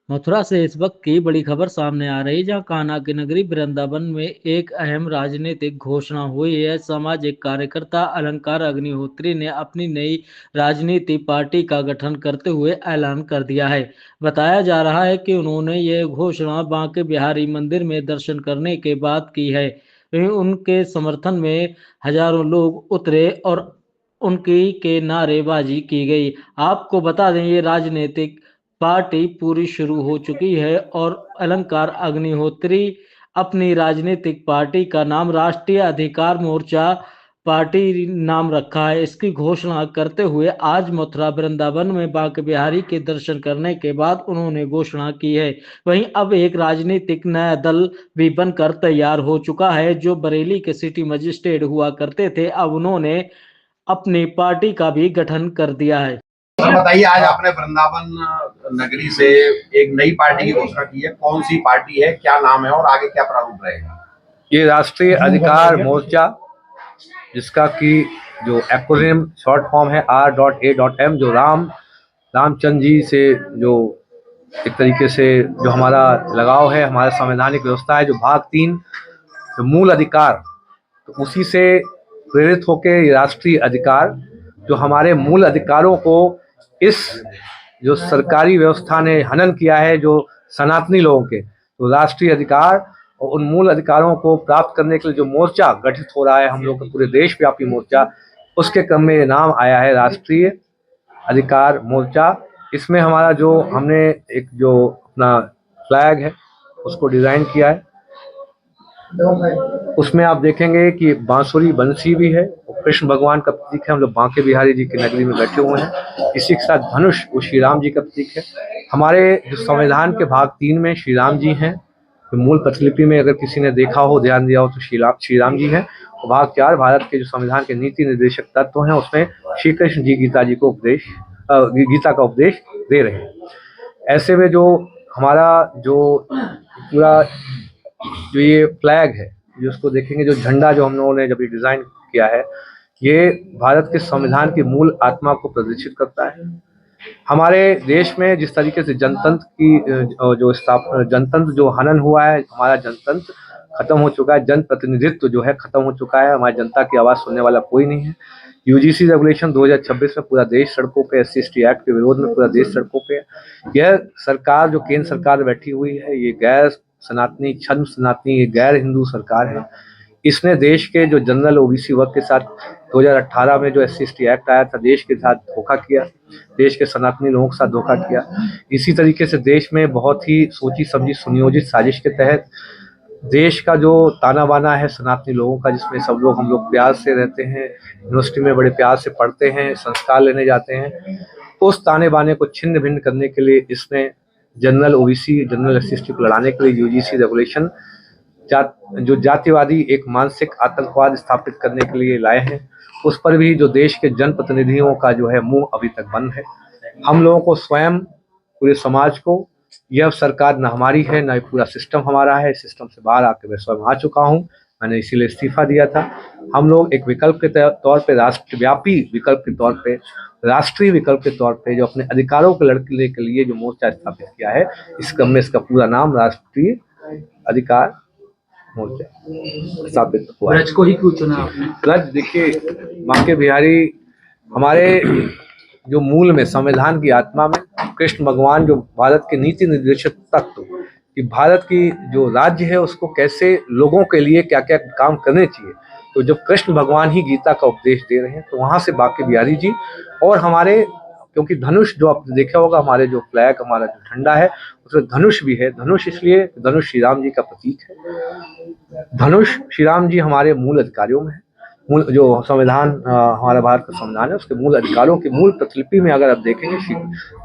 मथुरा से इस वक्त की बड़ी खबर सामने आ रही, जहां कान्हा की नगरी वृंदावन में एक अहम राजनीतिक घोषणा हुई है। सामाजिक कार्यकर्ता अलंकार अग्निहोत्री ने अपनी नई राजनीति पार्टी का गठन करते हुए ऐलान कर दिया है। बताया जा रहा है कि उन्होंने यह घोषणा बांके बिहारी मंदिर में दर्शन करने के बाद की है। वहीं उनके समर्थन में हजारों लोग उतरे और उनकी के नारेबाजी की गई। आपको बता दें, ये राजनीतिक पार्टी पूरी शुरू हो चुकी है और अलंकार अग्निहोत्री अपनी राजनीतिक पार्टी का नाम राष्ट्रीय अधिकार मोर्चा पार्टी नाम रखा है। इसकी घोषणा करते हुए आज मथुरा वृंदावन में बांके बिहारी के दर्शन करने के बाद उन्होंने घोषणा की है। वहीं अब एक राजनीतिक नया दल भी बनकर तैयार हो चुका है, जो बरेली के सिटी मजिस्ट्रेट हुआ करते थे। अब उन्होंने अपनी पार्टी का भी गठन कर दिया है। सर बताइए, आज आपने वृंदावन नगरी से एक नई पार्टी की घोषणा की है। कौन सी पार्टी है, क्या नाम है और आगे क्या प्रारूप रहेगा? ये राष्ट्रीय अधिकार मोर्चा, जिसका कि जो एक्रोनिम शॉर्ट फॉर्म है R.A.M, जो रामचंद्र जी से जो एक तरीके से जो हमारा लगाव है, हमारा संवैधानिक व्यवस्था है, जो भाग 3 जो मूल अधिकार, तो उसी से प्रेरित होकर ये राष्ट्रीय अधिकार जो हमारे मूल अधिकारों को इस जो सरकारी व्यवस्था ने हनन किया है, जो सनातनी लोगों के, तो राष्ट्रीय अधिकार और उन मूल अधिकारों को प्राप्त करने के लिए जो मोर्चा गठित हो रहा है, हम लोग का पूरे देशव्यापी मोर्चा, उसके क्रम में ये नाम आया है राष्ट्रीय अधिकार मोर्चा। इसमें हमारा जो हमने एक जो अपना फ्लैग है उसको डिज़ाइन किया है। उसमें आप देखेंगे कि बांसुरी बंसी भी है और कृष्ण भगवान का प्रतीक है। हम लोग बांके बिहारी जी की नगरी में बैठे हुए हैं। इसी के साथ धनुष, वो श्री राम जी का प्रतीक है। हमारे जो संविधान के भाग 3 में श्री राम जी हैं। तो मूल प्रतिलिपि में अगर किसी ने देखा हो, ध्यान दिया हो, तो श्री राम जी हैं। और भाग 4 भारत के जो संविधान के नीति निर्देशक तत्व हैं, उसमें श्री कृष्ण जी गीता का उपदेश दे रहे हैं। ऐसे में जो हमारा जो पूरा जो ये फ्लैग है, जो उसको देखेंगे, जो झंडा जो हम लोगों ने जब डिजाइन किया है, ये भारत के संविधान की मूल आत्मा को प्रदर्शित करता है। हमारे देश में जिस तरीके से जनतंत्र की जो स्थापना, जनतंत्र जो हनन हुआ है, हमारा जनतंत्र खत्म हो चुका है, जनप्रतिनिधित्व जो है खत्म हो चुका है, हमारी जनता की आवाज़ सुनने वाला कोई नहीं है। यूजीसी रेगुलेशन 2026 में पूरा देश सड़कों पे, SC/ST एक्ट के विरोध में पूरा देश सड़कों पे। यह सरकार जो केंद्र सरकार बैठी हुई है, ये गैर सनातनी, छद्म सनातनी, ये गैर हिंदू सरकार है। इसने देश के जो जनरल OBC वर्ग के साथ 2018 में जो SC/ST एक्ट आया था, देश के साथ धोखा किया, देश के सनातनी लोगों के साथ धोखा किया। इसी तरीके से देश में बहुत ही सोची समझी सुनियोजित साजिश के तहत देश का जो ताना बाना है सनातनी लोगों का, जिसमें सब लोग, हम लोग प्यार से रहते हैं, यूनिवर्सिटी में बड़े प्यार से पढ़ते हैं, संस्कार लेने जाते हैं, उस ताने बाने को छिन्न भिन्न करने के लिए इसने जनरल OBC, जनरल SC/ST को लड़ाने के लिए यूजीसी रेगुलेशन जो जातिवादी एक मानसिक आतंकवाद स्थापित करने के लिए लाए हैं, उस पर भी जो देश के जनप्रतिनिधियों का जो है मुंह अभी तक बंद है। हम लोगों को स्वयं, पूरे समाज को, यह सरकार न हमारी है, न पूरा सिस्टम हमारा है। सिस्टम से बाहर आकर मैं स्वयं आ चुका हूँ, मैंने इसीलिए इस्तीफा दिया था। हम लोग एक विकल्प के तौर पे, राष्ट्रव्यापी विकल्प के तौर पे, राष्ट्रीय विकल्प के तौर पे जो अपने अधिकारों को लड़ने के लिए जो मोर्चा स्थापित किया है, इस क्रम में इसका पूरा नाम राष्ट्रीय अधिकार मोर्चा स्थापित हुआ। ब्रज को ही क्यों चुना आपने? ब्रज, देखिए, बांके बिहारी हमारे जो मूल में, संविधान की आत्मा में, कृष्ण भगवान जो भारत के नीति निर्देशक तत्व, कि भारत की जो राज्य है उसको कैसे लोगों के लिए क्या क्या काम करने चाहिए, तो जब कृष्ण भगवान ही गीता का उपदेश दे रहे हैं, तो वहाँ से बांके बिहारी जी और हमारे, क्योंकि धनुष जो आपने देखा होगा, हमारे जो फ्लैग, हमारा जो झंडा है, उसमें धनुष भी है। धनुष इसलिए, धनुष श्री राम जी का प्रतीक है। धनुष श्री राम जी हमारे मूल अधिकारियों में है। मूल जो संविधान, हमारा भारत का संविधान है, उसके मूल अधिकारों की मूल प्रतिलिपि में अगर आप देखेंगे, श्री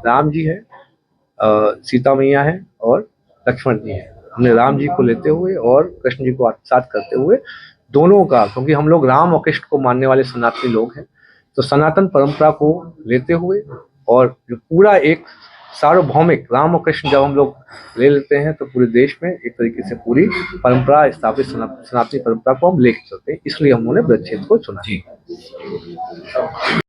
राम जी है, सीता मैया है और लक्ष्मण जी है। हमने राम जी को लेते हुए और कृष्ण जी को आत्मसात करते हुए दोनों का, क्योंकि हम लोग राम और कृष्ण को मानने वाले सनातनी लोग हैं, तो सनातन परंपरा को लेते हुए और जो पूरा एक सार्वभौमिक राम और कृष्ण जब हम लोग ले लेते हैं, तो पूरे देश में एक तरीके से पूरी परंपरा स्थापित, सनातनी परंपरा को हम लेके चलते हैं। इसलिए हम उन्होंने ब्रज क्षेत्र को चुना।